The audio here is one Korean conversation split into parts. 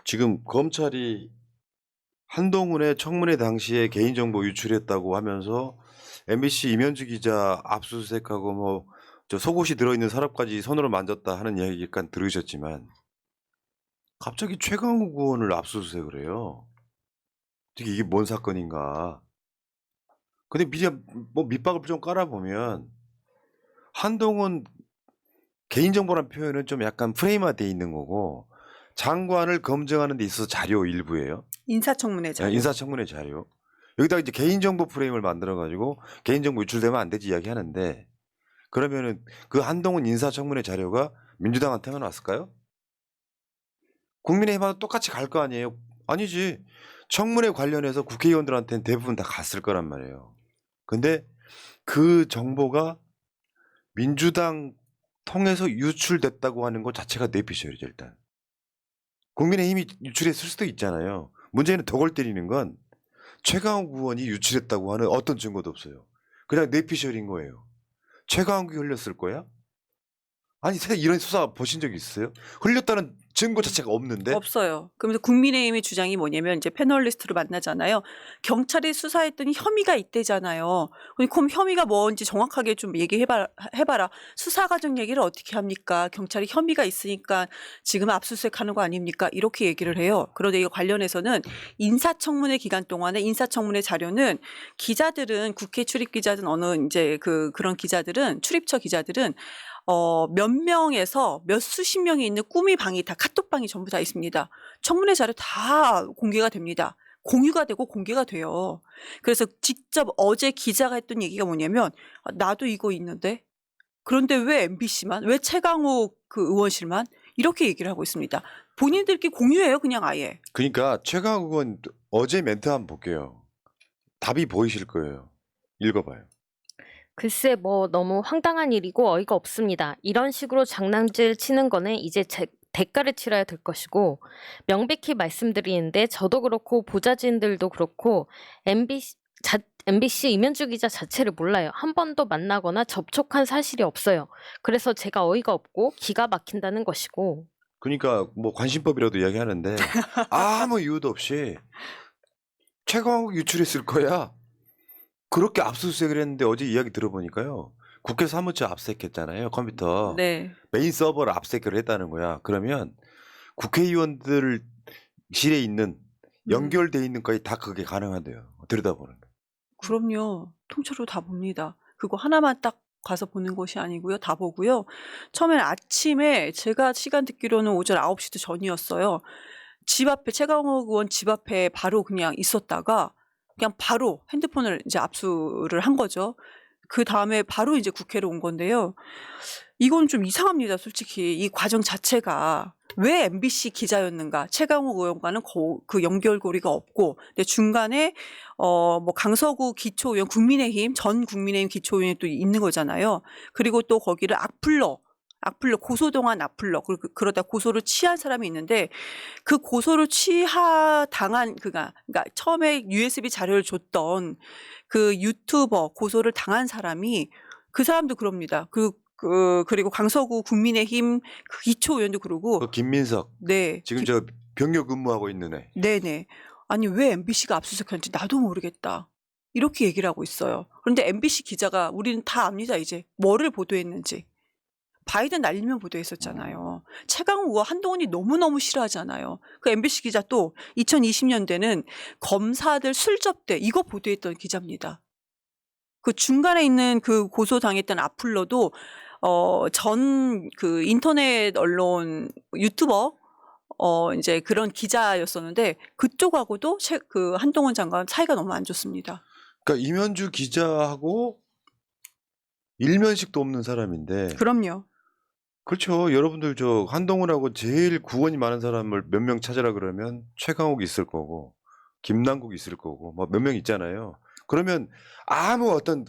지금 검찰이 한동훈의 청문회 당시에 개인정보 유출했다고 하면서 MBC 임현주 기자 압수수색하고 뭐 저 속옷이 들어있는 서랍까지 손으로 만졌다 하는 이야기 약간 들으셨지만 갑자기 최강욱 의원을 압수수색을 해요. 되게 이게 뭔 사건인가. 근데 뭐 밑박을 좀 깔아보면 한동훈 개인정보란 표현은 좀 약간 프레임화돼 있는 거고 장관을 검증하는 데 있어서 자료 일부예요. 인사청문회 자료. 인사청문회 자료. 여기다가 이제 개인정보 프레임을 만들어가지고 개인정보 유출되면 안 되지 이야기하는데 그러면은 그 한동훈 인사청문회 자료가 민주당한테만 왔을까요? 국민의힘하고 똑같이 갈 거 아니에요? 아니지. 청문회 관련해서 국회의원들한테는 대부분 다 갔을 거란 말이에요. 근데 그 정보가 민주당 통해서 유출됐다고 하는 것 자체가 뇌피셜이죠 일단. 국민의힘이 유출했을 수도 있잖아요. 문제는 더 골 때리는 건 최강욱 의원이 유출했다고 하는 어떤 증거도 없어요. 그냥 뇌피셜인 거예요. 최강욱이 흘렸을 거야? 아니 세상에 이런 수사 보신 적 있어요? 흘렸다는 증거 자체가 없는데? 없어요. 그러면서 국민의힘의 주장이 뭐냐면 이제 패널리스트로 만나잖아요. 경찰이 수사했더니 혐의가 있대잖아요. 그럼 혐의가 뭔지 정확하게 좀 해봐라. 수사 과정 얘기를 어떻게 합니까? 경찰이 혐의가 있으니까 지금 압수수색하는 거 아닙니까? 이렇게 얘기를 해요. 그런데 이거 관련해서는 인사청문회 기간 동안에 인사청문회 자료는 기자들은 국회 출입 기자든 어느 이제 그런 기자들은 출입처 기자들은 몇 명에서 몇 수십 명이 있는 꾸미 방이 다 카톡방이 전부 다 있습니다. 청문회 자료 다 공개가 됩니다. 공유가 되고 공개가 돼요. 그래서 직접 어제 기자가 했던 얘기가 뭐냐면 나도 이거 있는데 그런데 왜 MBC만 왜 최강욱 그 의원실만 이렇게 얘기를 하고 있습니다. 본인들끼리 공유해요 그냥 아예. 그러니까 최강욱 의원 어제 멘트 한번 볼게요. 답이 보이실 거예요. 읽어봐요. 글쎄 뭐 너무 황당한 일이고 어이가 없습니다. 이런 식으로 장난질 치는 거는 이제 대가를 치러야 될 것이고 명백히 말씀드리는데 저도 그렇고 보좌진들도 그렇고 MBC 임현주 기자 자체를 몰라요. 한 번도 만나거나 접촉한 사실이 없어요. 그래서 제가 어이가 없고 기가 막힌다는 것이고. 그러니까 뭐 관심법이라도 이야기하는데 아무 이유도 없이 최강욱 유출했을 거야. 그렇게 압수수색을 했는데 어제 이야기 들어보니까요. 국회 사무처 압수했잖아요. 컴퓨터. 네. 메인 서버를 압수를 했다는 거야. 그러면 국회의원들 실에 있는 연결돼 있는 거에 다 그게 가능하대요. 들여다보는 거. 그럼요. 통째로 다 봅니다. 그거 하나만 딱 가서 보는 것이 아니고요. 다 보고요. 처음에는 아침에 제가 시간 듣기로는 오전 9시도 전이었어요. 집 앞에 최강욱 의원 집 앞에 바로 그냥 있었다가 그냥 바로 핸드폰을 이제 압수를 한 거죠. 그다음에 바로 이제 국회로 온 건데요. 이건 좀 이상합니다. 솔직히 이 과정 자체가 왜 MBC 기자였는가? 최강욱 의원과는 그 연결고리가 없고, 근데 중간에 뭐 강서구 기초의원 국민의힘 전 국민의힘 기초의원이 또 있는 거잖아요. 그리고 또 거기를 악플러 고소동한 악플러 그러다 고소를 취한 사람이 있는데 그 고소를 당한 그러니까 처음에 USB 자료를 줬던 그 유튜버 고소를 당한 사람이 그 사람도 그럽니다. 그리고 강서구 국민의힘 그 기초의원도 그러고. 그 김민석. 네. 지금 저 병력 근무하고 있는 애. 네네. 아니 왜 MBC가 압수수색했는지 나도 모르겠다. 이렇게 얘기를 하고 있어요. 그런데 MBC 기자가 우리는 다 압니다 이제. 뭐를 보도했는지. 바이든 날리면 보도했었잖아요. 최강욱 의원 한동훈이 너무너무 싫어하잖아요. 그 MBC 기자 또 2020년대는 검사들 술접대 이거 보도했던 기자입니다. 그 중간에 있는 그 고소당했던 악플러도 전 그 인터넷 언론 유튜버 이제 그런 기자였었는데 그쪽하고도 그 한동훈 장관 사이가 너무 안 좋습니다. 그러니까 임현주 기자하고 일면식도 없는 사람인데. 그럼요. 그렇죠. 여러분들 저 한동훈하고 제일 구원이 많은 사람을 몇 명 찾으라 그러면 최강욱 있을 거고 김남국 있을 거고 뭐 몇 명 있잖아요. 그러면 아무 어떤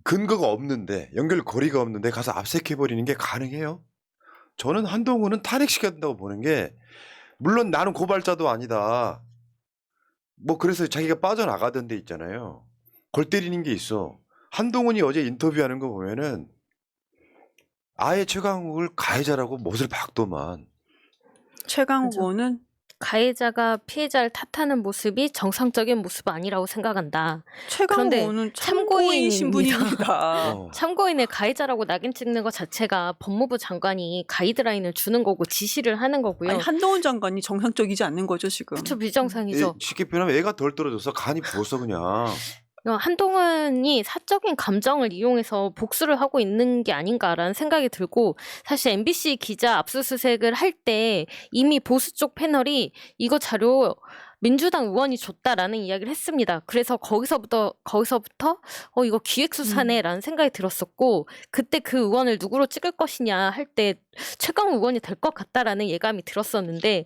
근거가 없는데 연결고리가 없는데 가서 압색해버리는 게 가능해요? 저는 한동훈은 탄핵시켜야 된다고 보는 게 물론 나는 고발자도 아니다. 뭐 그래서 자기가 빠져나가던 데 있잖아요. 골 때리는 게 있어. 한동훈이 어제 인터뷰하는 거 보면은 아예 최강욱을 가해자라고 못을 박더만. 최강욱 맞아. 의원은 가해자가 피해자를 탓하는 모습이 정상적인 모습 아니라고 생각한다. 최강욱 그런데 의원은 참고인 신분입니다. 어. 참고인을 가해자라고 낙인 찍는 것 자체가 법무부 장관이 가이드라인을 주는 거고 지시를 하는 거고요. 아니 한동훈 장관이 정상적이지 않는 거죠 지금. 그쵸, 비정상이죠. 쉽게 표현하면 애가 덜 떨어져서 간이 부었어 그냥. 한동훈이 사적인 감정을 이용해서 복수를 하고 있는 게 아닌가라는 생각이 들고, 사실 MBC 기자 압수수색을 할 때 이미 보수 쪽 패널이 이거 자료 민주당 의원이 줬다라는 이야기를 했습니다. 그래서 거기서부터 이거 기획수사네라는 생각이 들었었고, 그때 그 의원을 누구로 찍을 것이냐 할 때 최강욱 의원이 될 것 같다라는 예감이 들었었는데,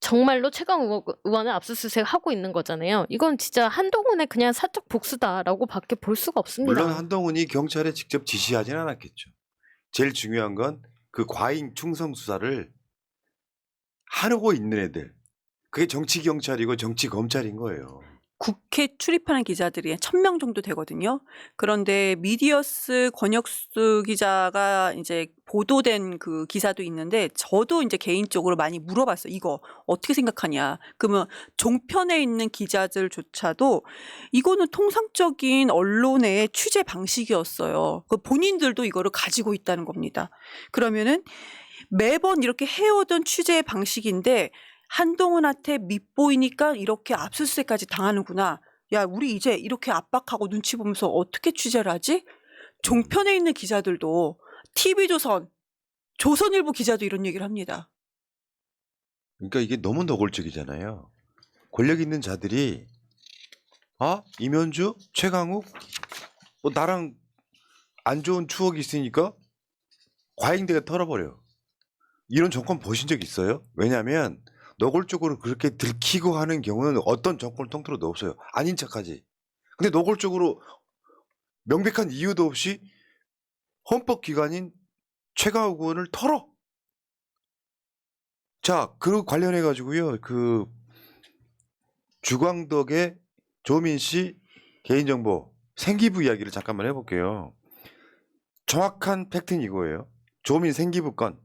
정말로 최강욱 의원을 압수수색하고 있는 거잖아요. 이건 진짜 한동훈의 그냥 사적 복수다라고 밖에 볼 수가 없습니다. 물론 한동훈이 경찰에 직접 지시하진 않았겠죠. 제일 중요한 건 그 과잉 충성 수사를 하고 있는 애들. 그게 정치 경찰이고 정치 검찰인 거예요. 국회 출입하는 기자들이 1000명 정도 되거든요. 그런데 미디어스 권혁수 기자가 이제 보도된 그 기사도 있는데 저도 이제 개인적으로 많이 물어봤어요. 이거 어떻게 생각하냐. 그러면 종편에 있는 기자들조차도 이거는 통상적인 언론의 취재 방식이었어요. 그 본인들도 이거를 가지고 있다는 겁니다. 그러면은 매번 이렇게 해오던 취재 방식인데 한동훈한테 밉보이니까 이렇게 압수수색까지 당하는구나. 야, 우리 이제 이렇게 압박하고 눈치 보면서 어떻게 취재를 하지? 종편에 있는 기자들도 TV조선, 조선일보 기자도 이런 얘기를 합니다. 그러니까 이게 너무 노골적이잖아요. 권력 있는 자들이 이면주, 최강욱, 뭐 나랑 안 좋은 추억이 있으니까 과잉되게 털어버려. 이런 정권 보신 적 있어요? 왜냐하면 노골적으로 그렇게 들키고 하는 경우는 어떤 정권을 통틀어도 없어요. 아닌 척하지. 근데 노골적으로 명백한 이유도 없이 헌법기관인 최강욱 의원을 털어. 자, 그 관련해 가지고요. 그 주광덕의 조민 씨 개인정보 생기부 이야기를 잠깐만 해볼게요. 정확한 팩트는 이거예요. 조민 생기부 건.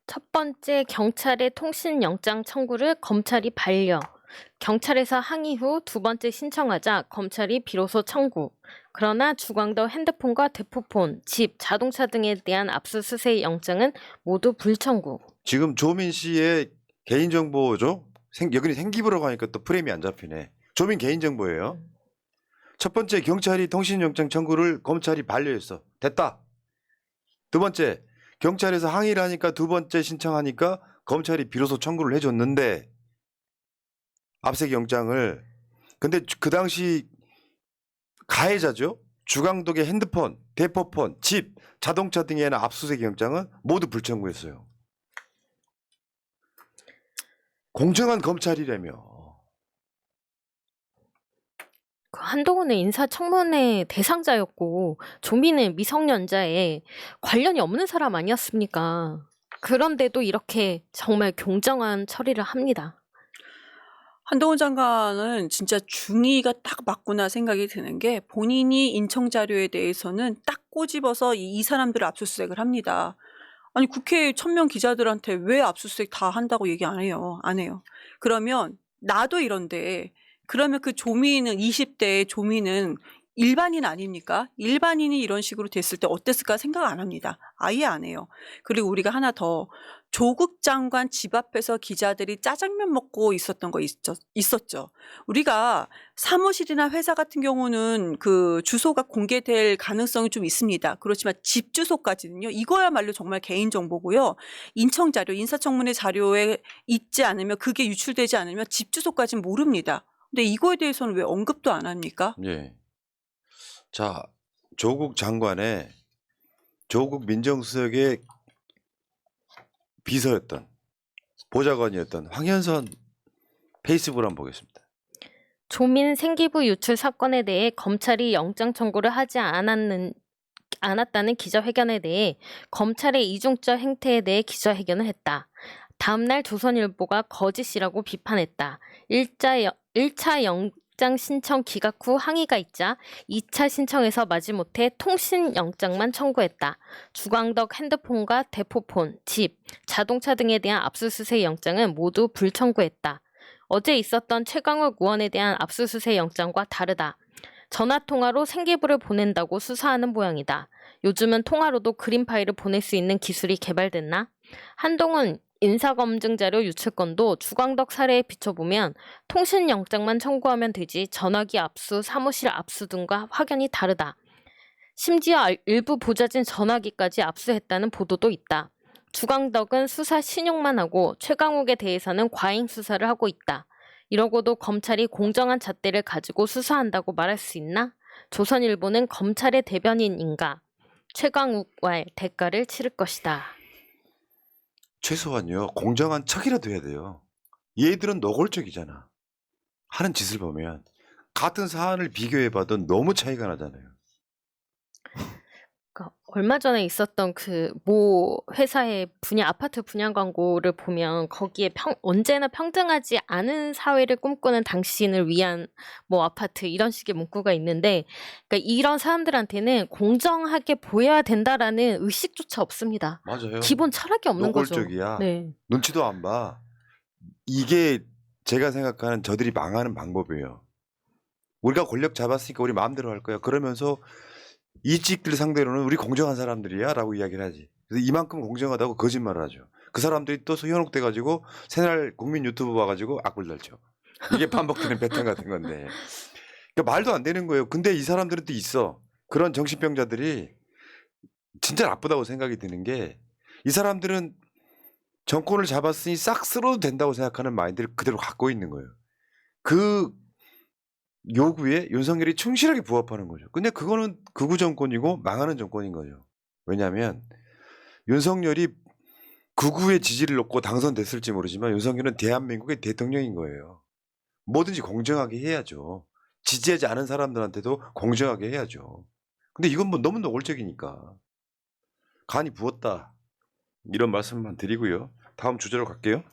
첫 번째, 경찰의 통신영장 청구를 검찰이 반려. 경찰에서 항의 후 두 번째 신청하자 검찰이 비로소 청구. 그러나 주광덕 핸드폰과 대포폰, 집, 자동차 등에 대한 압수수색 영장은 모두 불청구. 지금 조민 씨의 개인정보죠. 여기는 생기부라고 하니까 또 프레임이 안 잡히네. 조민 개인정보예요. 첫 번째, 경찰이 통신영장 청구를 검찰이 반려했어. 됐다. 두 번째, 경찰에서 항의를 하니까 두 번째 신청하니까 검찰이 비로소 청구를 해줬는데 압색 영장을. 근데 그 당시 가해자죠. 주광덕의 핸드폰, 대포폰, 집, 자동차 등에는 압수수색 영장은 모두 불청구했어요. 공정한 검찰이라며. 그 한동훈의 인사청문회 대상자였고 조민은 미성년자에 관련이 없는 사람 아니었습니까? 그런데도 이렇게 정말 공정한 처리를 합니다. 한동훈 장관은 진짜 중의가 딱 맞구나 생각이 드는 게 본인이 인청 자료에 대해서는 딱 꼬집어서 이 사람들을 압수수색을 합니다. 아니 국회 1000명 기자들한테 왜 압수수색 다 한다고 얘기 안 해요. 안 해요. 그러면 나도 이런데 그러면 그 조민은 20대의 조민은 일반인 아닙니까? 일반인이 이런 식으로 됐을 때 어땠을까 생각 안 합니다. 아예 안 해요. 그리고 우리가 하나 더 조국 장관 집 앞에서 기자들이 짜장면 먹고 있었던 거 있었죠. 우리가 사무실이나 회사 같은 경우는 그 주소가 공개될 가능성이 좀 있습니다. 그렇지만 집 주소까지는요. 이거야말로 정말 개인정보고요. 인청 자료, 인사청문회 자료에 있지 않으면 그게 유출되지 않으면 집 주소까지는 모릅니다. 근데 이거에 대해서는 왜 언급도 안 합니까? 예. 자, 조국 장관의 조국 민정수석의 비서였던 보좌관이었던 황현선 페이스북을 한번 보겠습니다. 조민 생기부 유출 사건에 대해 검찰이 영장 청구를 하지 않았다는 기자회견에 대해 검찰의 이중적 행태에 대해 기자회견을 했다. 다음날 조선일보가 거짓이라고 비판했다. 1차 영장 신청 기각 후 항의가 있자 2차 신청에서 마지못해 통신영장만 청구했다. 주광덕 핸드폰과 대포폰, 집, 자동차 등에 대한 압수수색 영장은 모두 불청구했다. 어제 있었던 최강욱 의원에 대한 압수수색 영장과 다르다. 전화통화로 생계부를 보낸다고 수사하는 모양이다. 요즘은 통화로도 그림 파일을 보낼 수 있는 기술이 개발됐나? 한동훈 인사검증자료 유출건도 주광덕 사례에 비춰보면 통신영장만 청구하면 되지 전화기 압수, 사무실 압수 등과 확연히 다르다. 심지어 일부 보좌진 전화기까지 압수했다는 보도도 있다. 주광덕은 수사 신용만 하고 최강욱에 대해서는 과잉 수사를 하고 있다. 이러고도 검찰이 공정한 잣대를 가지고 수사한다고 말할 수 있나? 조선일보는 검찰의 대변인인가? 최강욱과의 대가를 치를 것이다. 최소한요 공정한 척이라도 해야 돼요. 얘들은 노골적이잖아. 하는 짓을 보면 같은 사안을 비교해봐도 너무 차이가 나잖아요. 그러니까 얼마 전에 있었던 그 모 회사의 아파트 분양 광고를 보면 거기에 언제나 평등하지 않은 사회를 꿈꾸는 당신을 위한 뭐 아파트 이런 식의 문구가 있는데, 그러니까 이런 사람들한테는 공정하게 보여야 된다라는 의식조차 없습니다. 맞아요. 기본 철학이 없는 거죠. 노골적이야. 네. 눈치도 안 봐. 이게 제가 생각하는 저들이 망하는 방법이에요. 우리가 권력 잡았으니까 우리 마음대로 할 거야. 그러면서 이직들 상대로는 우리 공정한 사람들이야 라고 이야기를 하지. 그래서 이만큼 공정하다고 거짓말을 하죠. 그 사람들이 또 현혹돼 가지고 새날 국민 유튜브 봐가지고 악플 달죠. 이게 반복되는 패턴 같은 건데. 그러니까 말도 안 되는 거예요. 근데 이 사람들은 또 있어. 그런 정신병자들이 진짜 나쁘다고 생각이 드는 게, 이 사람들은 정권을 잡았으니 싹 쓸어도 된다고 생각하는 마인드를 그대로 갖고 있는 거예요. 그 요구에 윤석열이 충실하게 부합하는 거죠. 근데 그거는 극우 정권이고 망하는 정권인 거죠. 왜냐하면 윤석열이 극우의 지지를 얻고 당선됐을지 모르지만 윤석열은 대한민국의 대통령인 거예요. 뭐든지 공정하게 해야죠. 지지하지 않은 사람들한테도 공정하게 해야죠. 근데 이건 뭐 너무 노골적이니까 간이 부었다, 이런 말씀만 드리고요. 다음 주제로 갈게요.